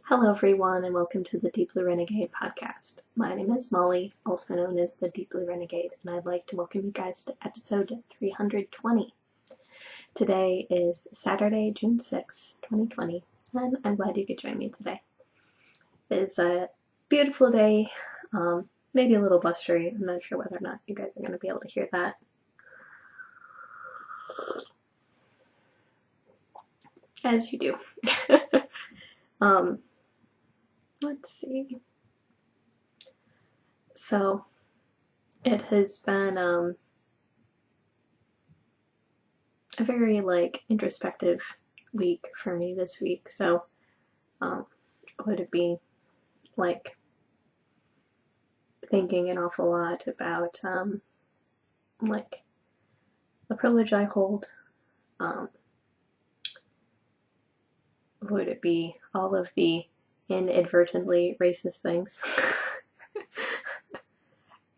Hello everyone and welcome to the Deep Blue Renegade podcast. My name is Molly, also known as the Deep Blue Renegade, and I'd like to welcome you guys to episode 320. Today is Saturday, June 6, 2020, and I'm glad you could join me today. It is a beautiful day, maybe a little blustery. I'm not sure whether or not you guys are going to be able to hear that. As you do. Let's see. So, it has been a very introspective week for me this week. So, would it be thinking an awful lot about the privilege I hold. Would it be all of the inadvertently racist things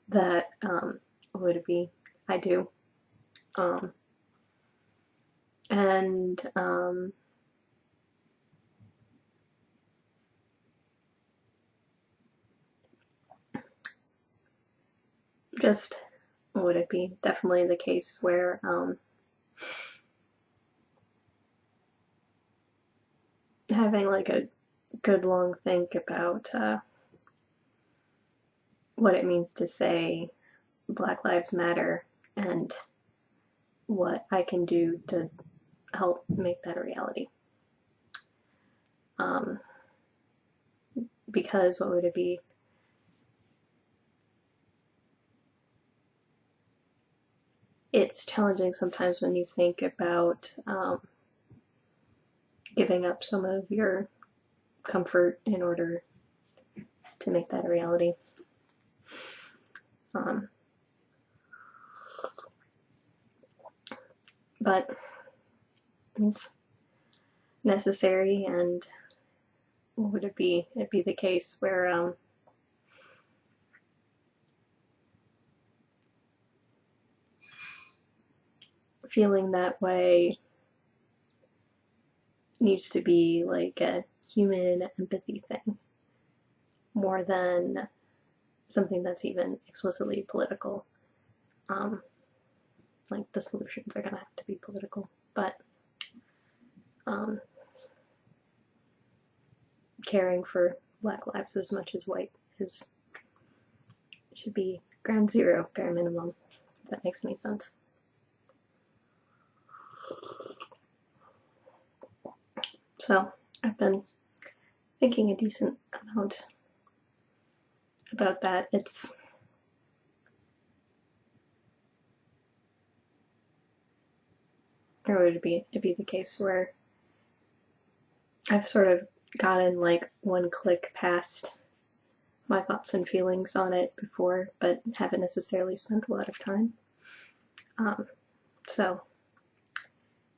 that would it be I do, and just would it be definitely the case where having a good long think about what it means to say Black Lives Matter and what I can do to help make that a reality. Because what would it be? It's challenging sometimes when you think about giving up some of your comfort in order to make that a reality. But it's necessary, and what would it be? It'd be the case where feeling that way needs to be a human empathy thing more than something that's even explicitly political. The solutions are gonna have to be political, but caring for Black lives as much as white should be ground zero, bare minimum, if that makes any sense. So I've been thinking a decent amount about that. Or would it be the case where I've sort of gotten one click past my thoughts and feelings on it before, but haven't necessarily spent a lot of time.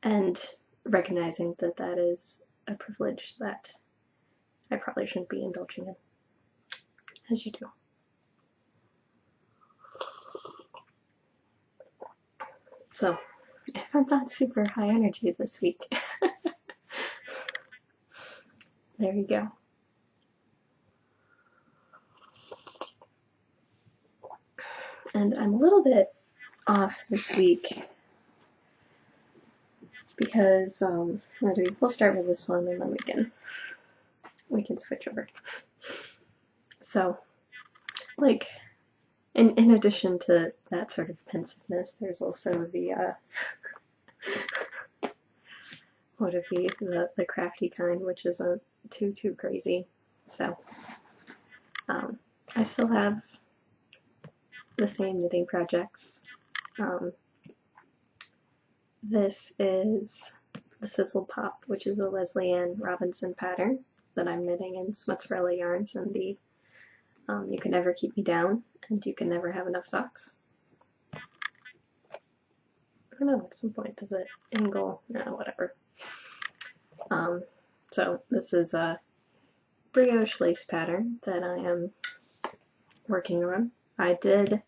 And recognizing that is a privilege that I probably shouldn't be indulging in, as you do. So, if I'm not super high energy this week, there you go. And I'm a little bit off this week because we'll start with this one and then we can switch over. So, in addition to that sort of pensiveness, there's also the what would be the crafty kind, which isn't too crazy. So I still have the same knitting projects. This is the Sizzle Pop, which is a Leslie Ann Robinson pattern that I'm knitting in Smutsrella yarns, and the You Can Never Keep Me Down and You Can Never Have Enough Socks. I don't know, at some point does it angle? No, whatever. So this is a brioche lace pattern that I am working on. I did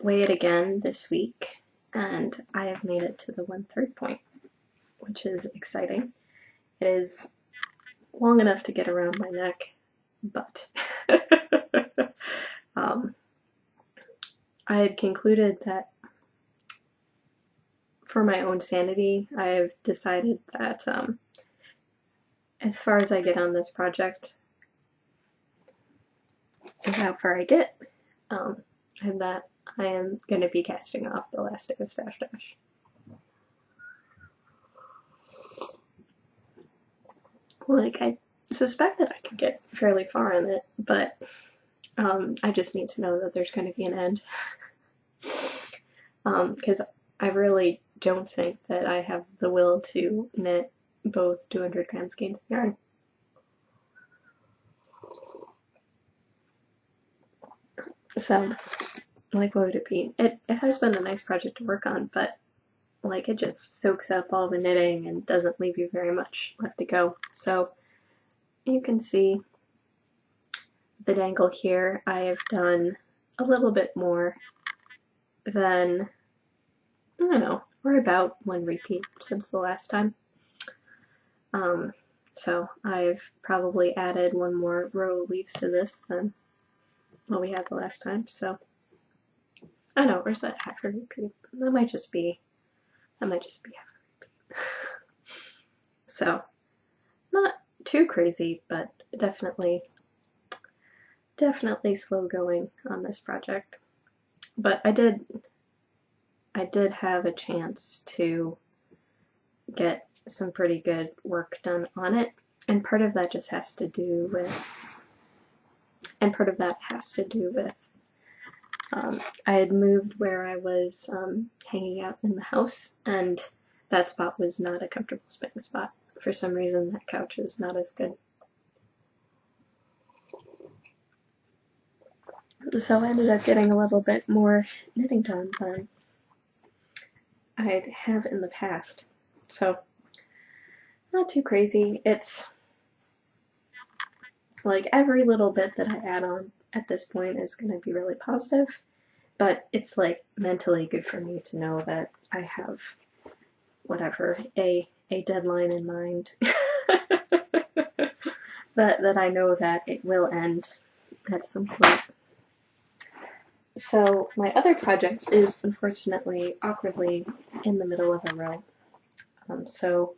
weigh it again this week, and I have made it to the 1/3 point, which is exciting. It is long enough to get around my neck, but I had concluded that for my own sanity, I've decided that as far as I get on this project is how far I get, and that I am going to be casting off the last day of Stash Dash. Like, I suspect that I could get fairly far in it, but I just need to know that there's going to be an end. Because I really don't think that I have the will to knit both 200 gram skeins of yarn. So, like, what would it be? It has been a nice project to work on, but like, it just soaks up all the knitting and doesn't leave you very much left to go. So you can see the dangle here. I have done a little bit more than, I don't know, we're about one repeat since the last time. So I've probably added one more row of leaves to this than what we had the last time. So I know, or is that half a repeat? That might just be half a repeat. So not too crazy, but definitely slow going on this project. But I did have a chance to get some pretty good work done on it, and part of that just has to do with, I had moved where I was hanging out in the house, and that spot was not a comfortable spinning spot. For some reason, that couch is not as good. So I ended up getting a little bit more knitting done than I'd have in the past. So not too crazy. It's like every little bit that I add on at this point is going to be really positive, but it's like mentally good for me to know that I have whatever, a deadline in mind. that I know that it will end at some point. So my other project is unfortunately awkwardly in the middle of a row. So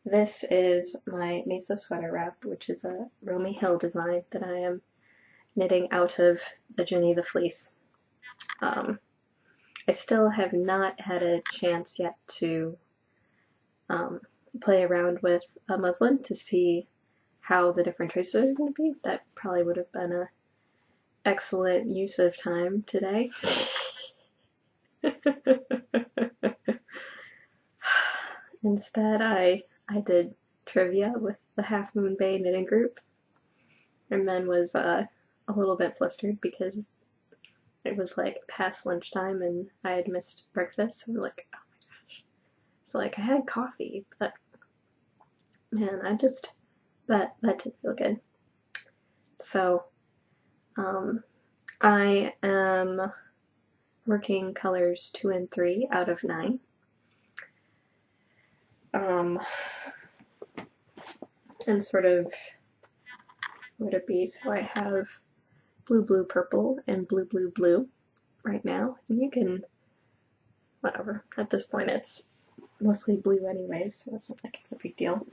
this is my Mesa sweater wrap, which is a Romy Hill design that I am knitting out of the Jenny the Fleece. I still have not had a chance yet to play around with a muslin to see how the different choices are going to be. That probably would have been an excellent use of time today. Instead, I did trivia with the Half Moon Bay knitting group, and then was a little bit flustered because it was like past lunchtime and I had missed breakfast. And I'm like, oh my gosh. So like I had coffee, but man, that didn't feel good. So I am working colors 2 and 3 out of 9. And sort of, what would it be? So I have blue, blue, purple, and blue, blue, blue right now. And you can, whatever, at this point it's mostly blue anyways, so it's not like it's a big deal.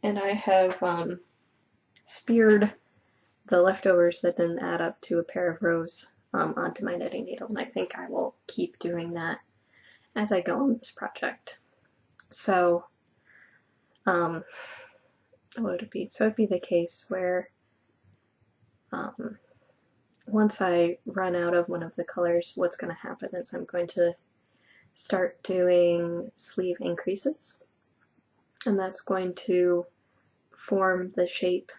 And I have speared the leftovers that didn't add up to a pair of rows onto my knitting needle, and I think I will keep doing that as I go on this project. So, what would it be? So it'd be the case where once I run out of one of the colors, what's going to happen is I'm going to start doing sleeve increases, and that's going to form the shape.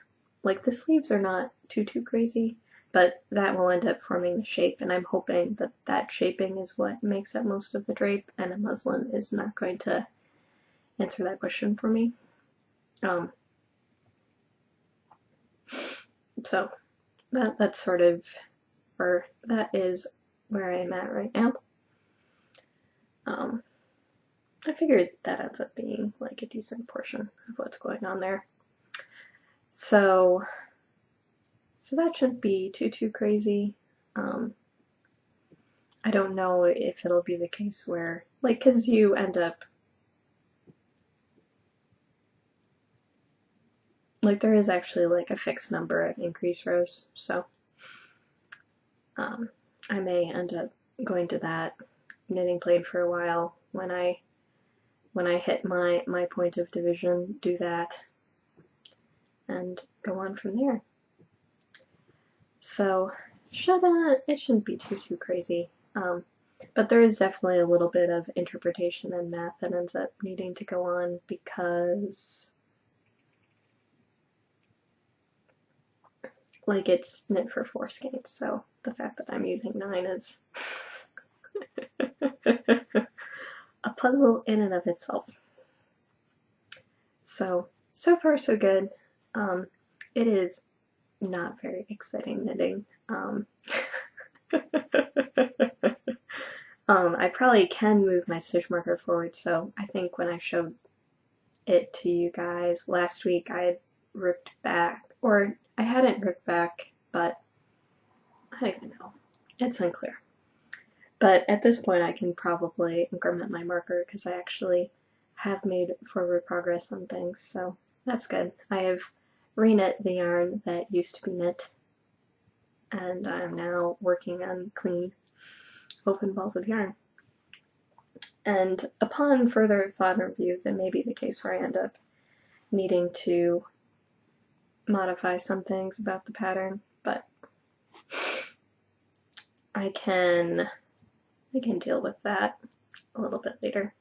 Like, the sleeves are not too crazy, but that will end up forming the shape, and I'm hoping that that shaping is what makes up most of the drape, and a muslin is not going to answer that question for me. So that's sort of, or that is where I'm at right now. I figured that ends up being like a decent portion of what's going on there. So that shouldn't be too crazy. I don't know if it'll be the case where, like, because you end up, like, there is actually like a fixed number of increase rows, so I may end up going to that knitting plate for a while when I hit my point of division, do that, and go on from there. So it shouldn't be too crazy. But there is definitely a little bit of interpretation and math that ends up needing to go on because, like, it's knit for 4 skeins, so the fact that I'm using 9 is a puzzle in and of itself. So far so good. It is not very exciting knitting. I probably can move my stitch marker forward, so I think when I showed it to you guys last week, I had ripped back, or I hadn't ripped back, but I don't even know. It's unclear. But at this point, I can probably increment my marker because I actually have made forward progress on things, so that's good. I have reknit the yarn that used to be knit, and I'm now working on clean, open balls of yarn. And upon further thought and review, that may be the case where I end up needing to modify some things about the pattern, but I can deal with that a little bit later.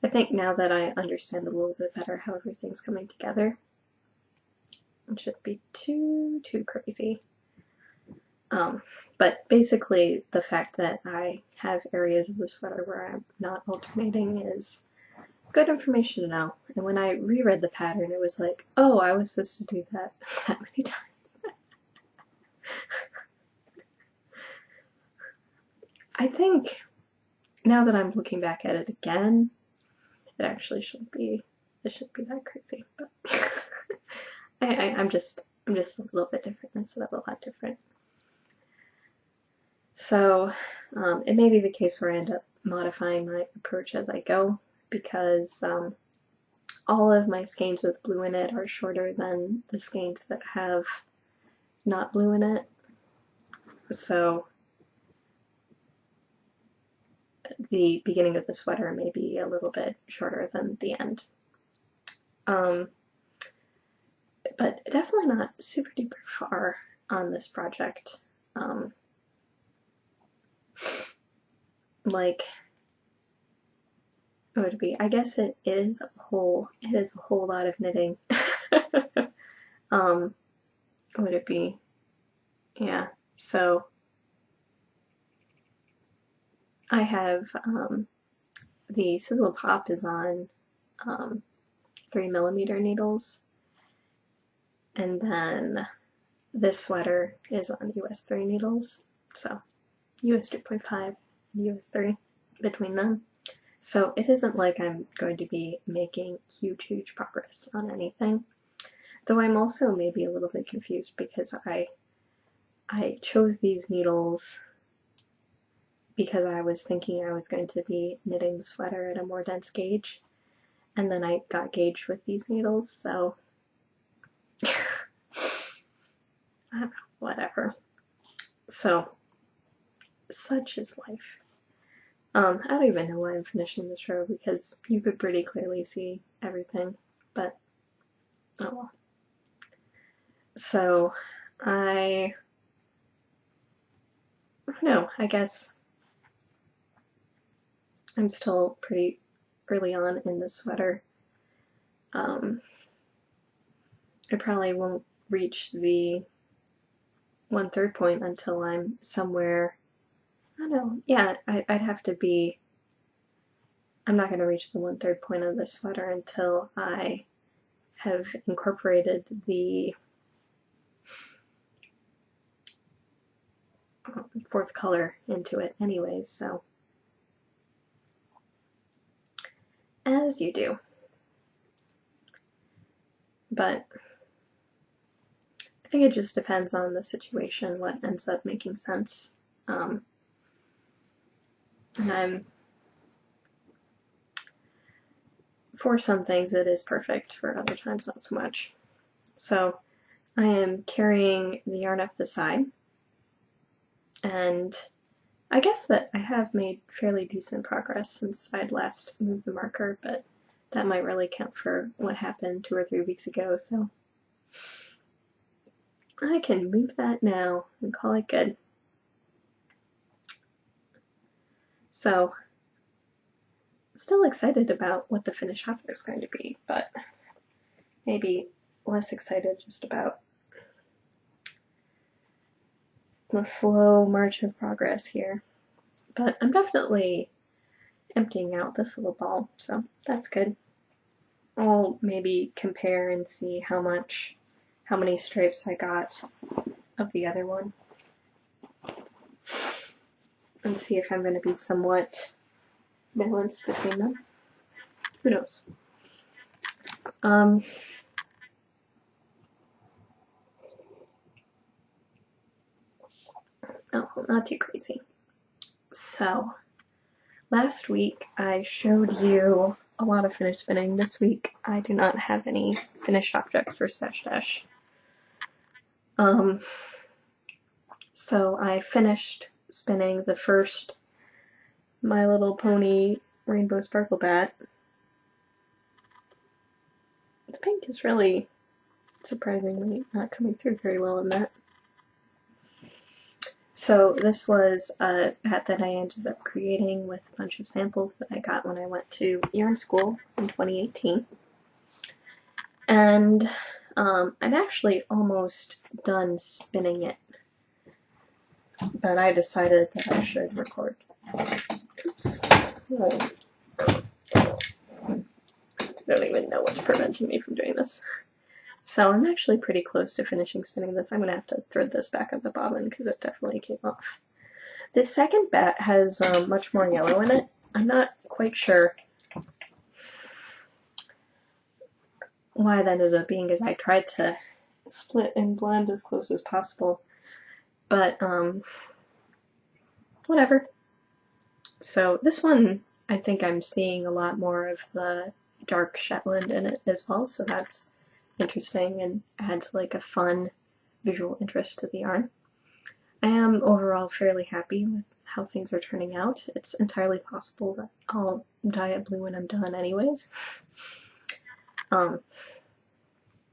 I think now that I understand a little bit better how everything's coming together, it shouldn't be too crazy. But basically, the fact that I have areas of the sweater where I'm not alternating is good information to know. And when I reread the pattern, it was like, oh, I was supposed to do that that many times. I think now that I'm looking back at it again, it actually shouldn't be that crazy. But I'm just a little bit different instead of a lot different. So it may be the case where I end up modifying my approach as I go, because all of my skeins with blue in it are shorter than the skeins that have not blue in it. So the beginning of the sweater may be a little bit shorter than the end. But definitely not super duper far on this project. Like, what would it be? I guess it is a whole lot of knitting. What would it be? Yeah, so I have the Sizzle Pop is on 3mm needles, and then this sweater is on US 3 needles, so US 2.5 and US 3 between them. So it isn't like I'm going to be making huge progress on anything, though I'm also maybe a little bit confused because I chose these needles because I was thinking I was going to be knitting the sweater at a more dense gauge, and then I got gauged with these needles, so I don't know, whatever. So such is life. I don't even know why I'm finishing this row because you could pretty clearly see everything, but oh well. So I don't know, I guess I'm still pretty early on in the sweater. I probably won't reach the 1/3 point until I'm somewhere, I don't know, yeah, I'd have to be, I'm not going to reach the 1/3 point of the sweater until I have incorporated the 4th color into it anyways, so as you do. But I think it just depends on the situation, what ends up making sense. And for some things it is perfect, for other times not so much. So I am carrying the yarn up the side, and I guess that I have made fairly decent progress since I'd last moved the marker, but that might really count for what happened 2 or 3 weeks ago, so I can move that now and call it good. So, still excited about what the finished object is going to be, but maybe less excited just about the slow march of progress here. But I'm definitely emptying out this little ball, so that's good. I'll maybe compare and see how many stripes I got of the other one, and see if I'm going to be somewhat balanced between them. Who knows? Oh, not too crazy. So, last week I showed you a lot of finished spinning. This week I do not have any finished objects for Stash Dash. So I finished spinning the first My Little Pony Rainbow Sparkle Bat. The pink is really surprisingly not coming through very well in that. So this was a bat that I ended up creating with a bunch of samples that I got when I went to yarn school in 2018. And I'm actually almost done spinning it, but I decided that I should record. Oops. Oh. I don't even know what's preventing me from doing this. So I'm actually pretty close to finishing spinning this. I'm going to have to thread this back on the bobbin because it definitely came off. This second bat has much more yellow in it. I'm not quite sure why that ended up being, as I tried to split and blend as close as possible, but whatever. So this one, I think I'm seeing a lot more of the dark Shetland in it as well, so that's interesting and adds like a fun visual interest to the yarn. I am overall fairly happy with how things are turning out. It's entirely possible that I'll dye it blue when I'm done anyways.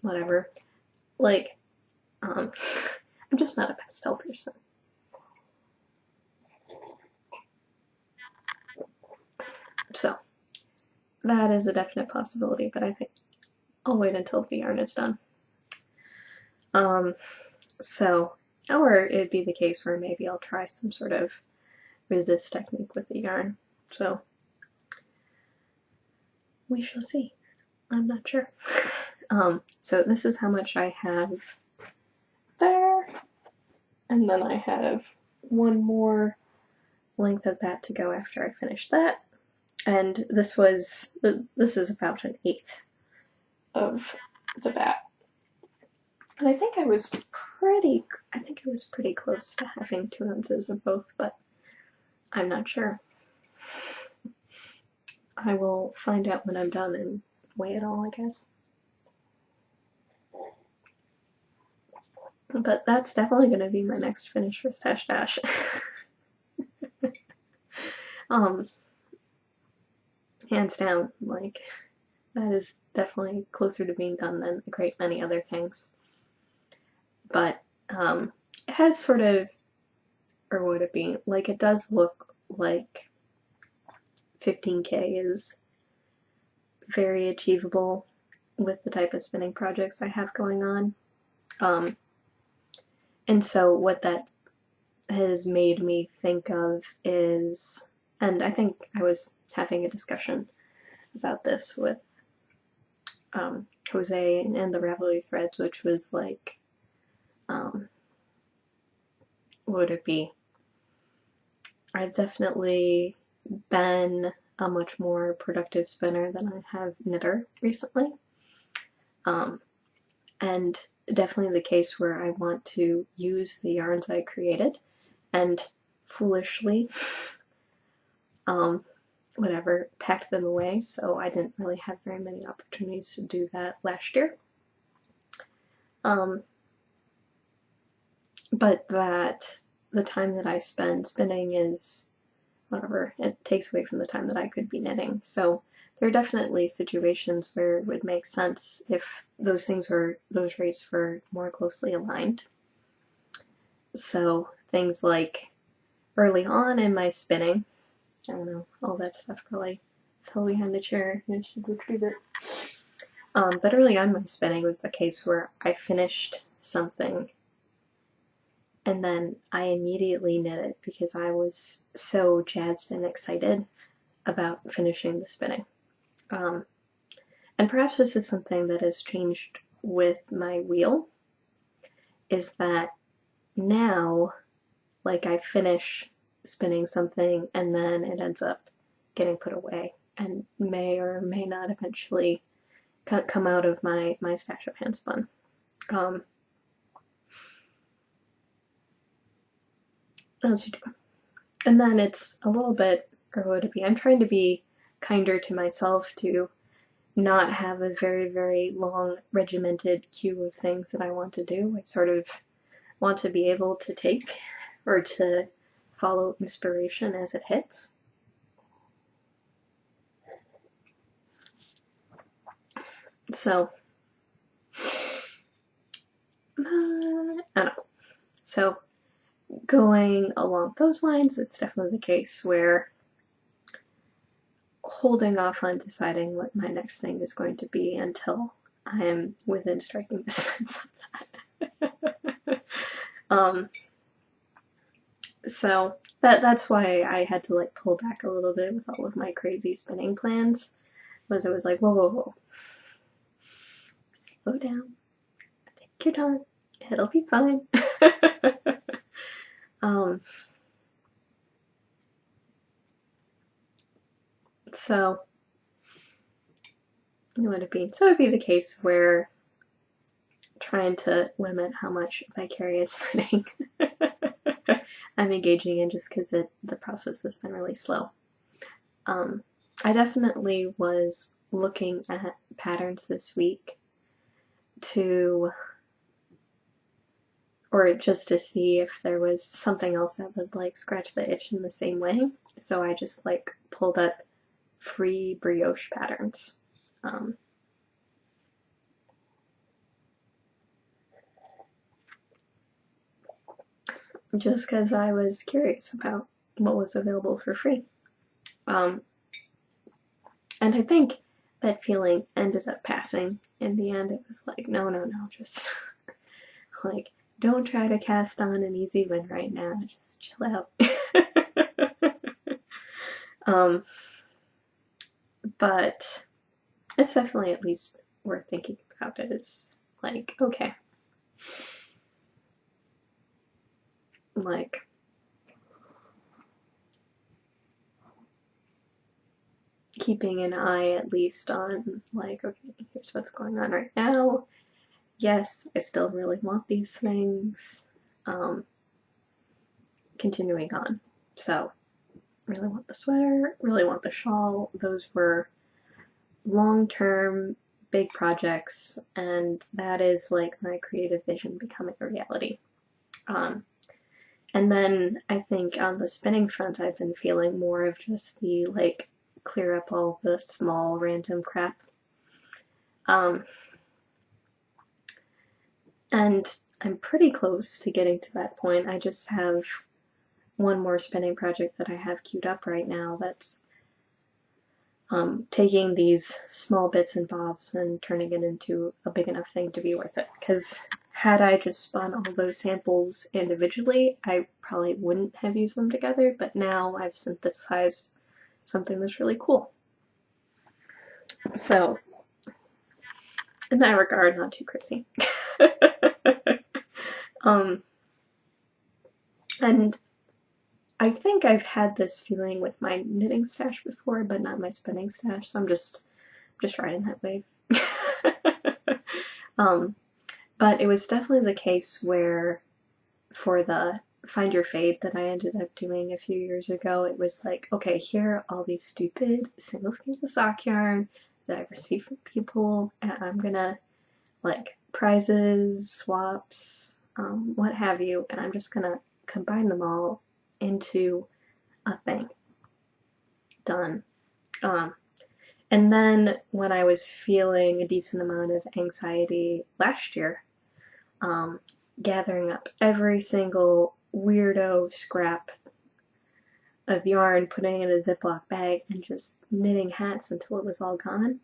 Whatever. Like, I'm just not a pastel person. So, that is a definite possibility, but I think I'll wait until the yarn is done. Or it'd be the case where maybe I'll try some sort of resist technique with the yarn. So, we shall see. I'm not sure. So this is how much I have there, and then I have one more length of bat to go after I finish that. And this is about 1/8 of the bat. And I think I was pretty close to having 2 ounces of both, but I'm not sure. I will find out when I'm done and weigh it all, I guess. But that's definitely going to be my next finish for Stash Dash. Hands down, like, that is definitely closer to being done than a great many other things. But it has sort of, or would it be, like, it does look like 15K is very achievable with the type of spinning projects I have going on. And so what that has made me think of is, and I think I was having a discussion about this with Jose and the Ravelry threads, which was like, what would it be? I've definitely been a much more productive spinner than I have knitter recently. And definitely the case where I want to use the yarns I created, and foolishly, whatever, packed them away, so I didn't really have very many opportunities to do that last year. But that the time that I spend spinning is whatever, it takes away from the time that I could be knitting. So there are definitely situations where it would make sense if those rates were more closely aligned. So things like early on in my spinning, I don't know, all that stuff probably fell behind the chair. I should retrieve it. But early on in my spinning was the case where I finished something and then I immediately knit it because I was so jazzed and excited about finishing the spinning. And perhaps this is something that has changed with my wheel, is that now, like, I finish spinning something and then it ends up getting put away and may or may not eventually come out of my stash of handspun. As you do. And then it's a little bit, or what would it be? I'm trying to be kinder to myself to not have a very, very long regimented queue of things that I want to do. I sort of want to be able to take or to follow inspiration as it hits. So, I don't know. So, going along those lines, it's definitely the case where holding off on deciding what my next thing is going to be until I am within striking distance of that. So that's why I had to like pull back a little bit with all of my crazy spinning plans. Was it was like, whoa, slow down, take your time, it'll be fine. So it would be the case where trying to limit how much vicarious spinning I'm engaging in just because the process has been really slow. I definitely was looking at patterns this week or just to see if there was something else that would like scratch the itch in the same way. So I just like pulled up free brioche patterns. Just because I was curious about what was available for free. And I think that feeling ended up passing in the end. It was like, no, just like, don't try to cast on an easy win right now, just chill out. But it's definitely at least worth thinking about it. It's like, okay, like, keeping an eye at least on like, okay, here's what's going on right now. Yes, I still really want these things. Continuing on. So, really want the sweater, really want the shawl. Those were long-term big projects, and that is like my creative vision becoming a reality. And then I think on the spinning front, I've been feeling more of just the like clear up all the small random crap. And I'm pretty close to getting to that point. I just have one more spinning project that I have queued up right now that's taking these small bits and bobs and turning it into a big enough thing to be worth it. Because had I just spun all those samples individually, I probably wouldn't have used them together, but now I've synthesized something that's really cool. So, in that regard, not too crazy. And I think I've had this feeling with my knitting stash before, but not my spinning stash, so I'm just riding that wave. But it was definitely the case where for the Find Your Fade that I ended up doing a few years ago, it was like, okay, here are all these stupid single skeins of sock yarn that I've received from people, and I'm gonna like prizes, swaps, what have you, and I'm just gonna combine them all into a thing. Done. And then when I was feeling a decent amount of anxiety last year, gathering up every single weirdo scrap of yarn, putting it in a Ziploc bag, and just knitting hats until it was all gone.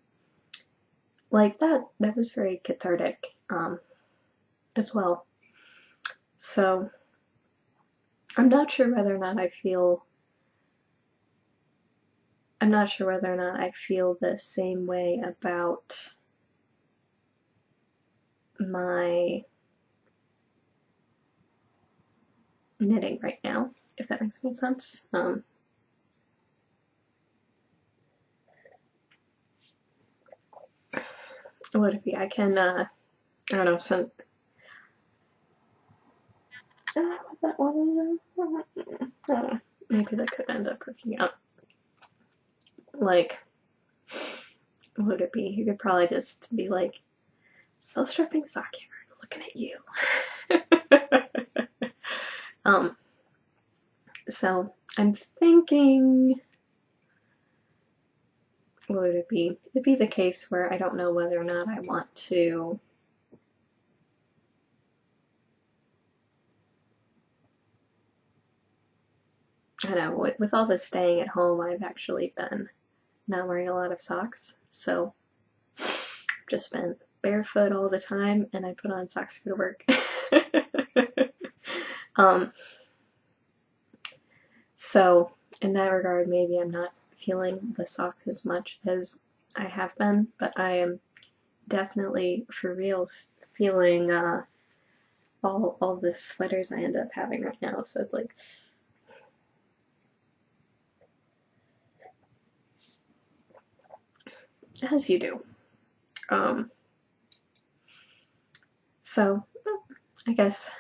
Like that was very cathartic as well. So I'm not sure whether or not I feel the same way about my knitting right now, if that makes any sense. What would it be? I can, I don't know, send. Maybe that could end up working out. Like, what would it be? You could probably just be like, self-stripping sock yarn, looking at you. So I'm thinking, what would it be? It'd be the case where I don't know whether or not I want to I don't know, with all this staying at home, I've actually been not wearing a lot of socks, so I've just been barefoot all the time, and I put on socks for work. So in that regard, maybe I'm not feeling the socks as much as I have been, but I am definitely for real feeling all the sweaters I end up having right now. So it's like, as you do. So I guess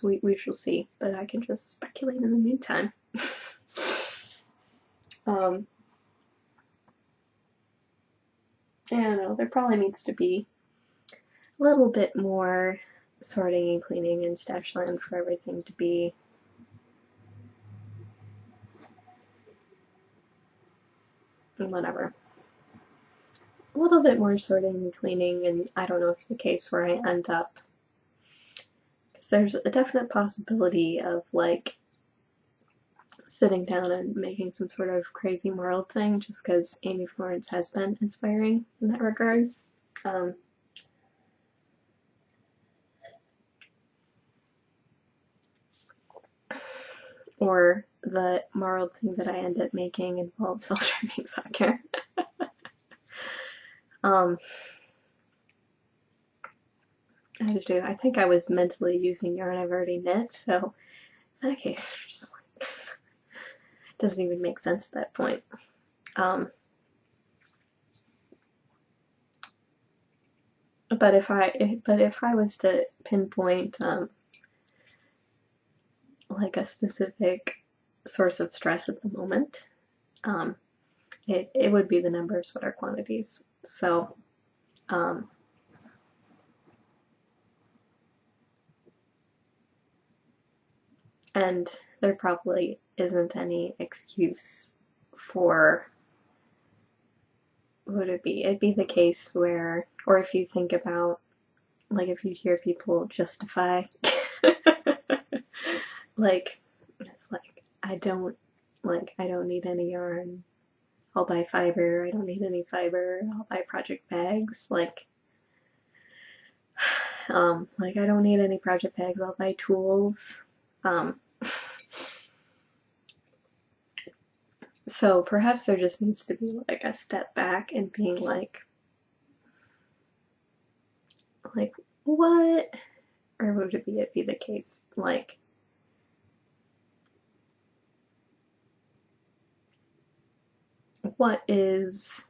we shall see, but I can just speculate in the meantime. I don't know, there probably needs to be a little bit more sorting and cleaning in stash land for everything to be whatever. A little bit more sorting and cleaning, and I don't know if it's the case where I end up, because there's a definite possibility of like sitting down and making some sort of crazy moral thing, just because Amy Florence has been inspiring in that regard. Or the moral thing that I end up making involves self-stripping sock yarn. I think I was mentally using yarn I've already knit, so in that case, just like, it doesn't even make sense at that point. But if I was to pinpoint like a specific source of stress at the moment, it would be the number of sweater quantities. So and there probably isn't any excuse for, what would it be? It'd be the case where, or if you think about, like if you hear people justify, like, it's like, I don't need any yarn, I'll buy fiber, I don't need any fiber, I'll buy project bags, like I don't need any project bags, I'll buy tools. So perhaps there just needs to be like a step back and being like what? Or would it be the case like, what is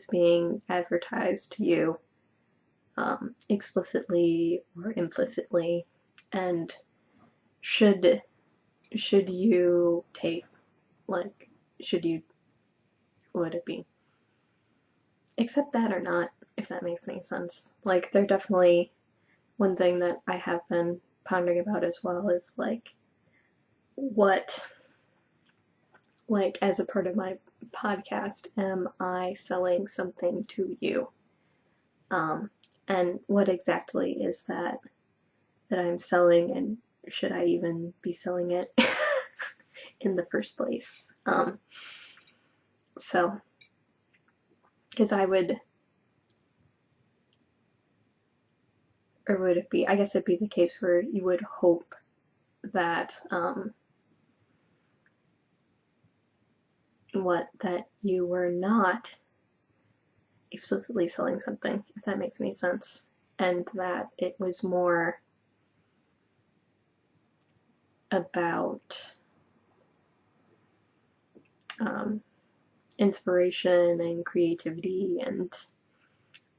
being advertised to you explicitly or implicitly, and should you take, like, should you, would it be, accept that or not, if that makes any sense. Like, they're definitely, one thing that I have been pondering about as well is, like, what, like, as a part of my podcast, am I selling something to you? And what exactly is that I'm selling, and should I even be selling it in the first place? So, because I would, or would it be, I guess it'd be the case where you would hope that, that you were not explicitly selling something, if that makes any sense, and that it was more about inspiration and creativity and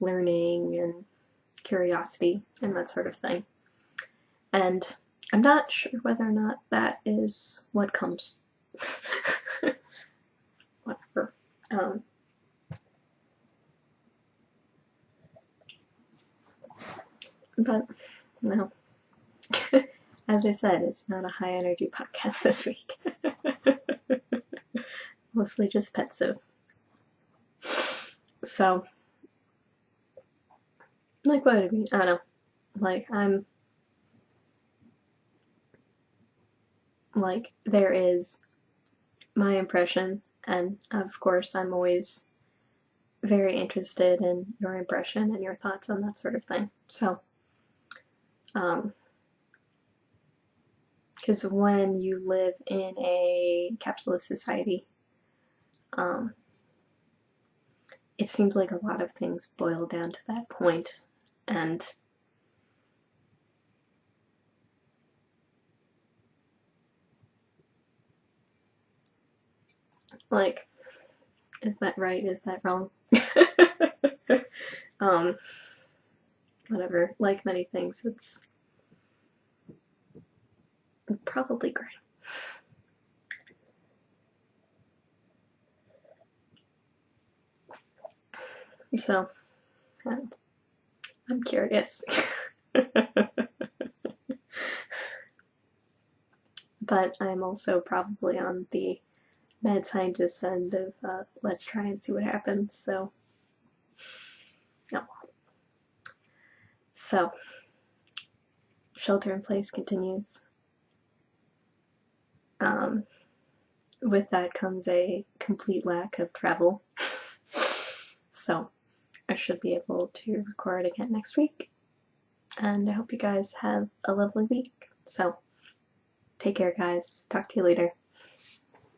learning and curiosity and that sort of thing. And I'm not sure whether or not that is what comes. Whatever. But no. As I said, it's not a high energy podcast this week. Mostly just pensive. So, like, what would it mean? I don't know. Like, there is my impression, and of course I'm always very interested in your impression and your thoughts on that sort of thing. So, because when you live in a capitalist society, it seems like a lot of things boil down to that point, and like, is that right? Is that wrong? Whatever. Like many things, it's probably great. So, I'm curious. But I'm also probably on the mad scientist end of let's try and see what happens. So, no. So, shelter in place continues. With that comes a complete lack of travel. So, I should be able to record again next week. And I hope you guys have a lovely week. So, take care, guys. Talk to you later.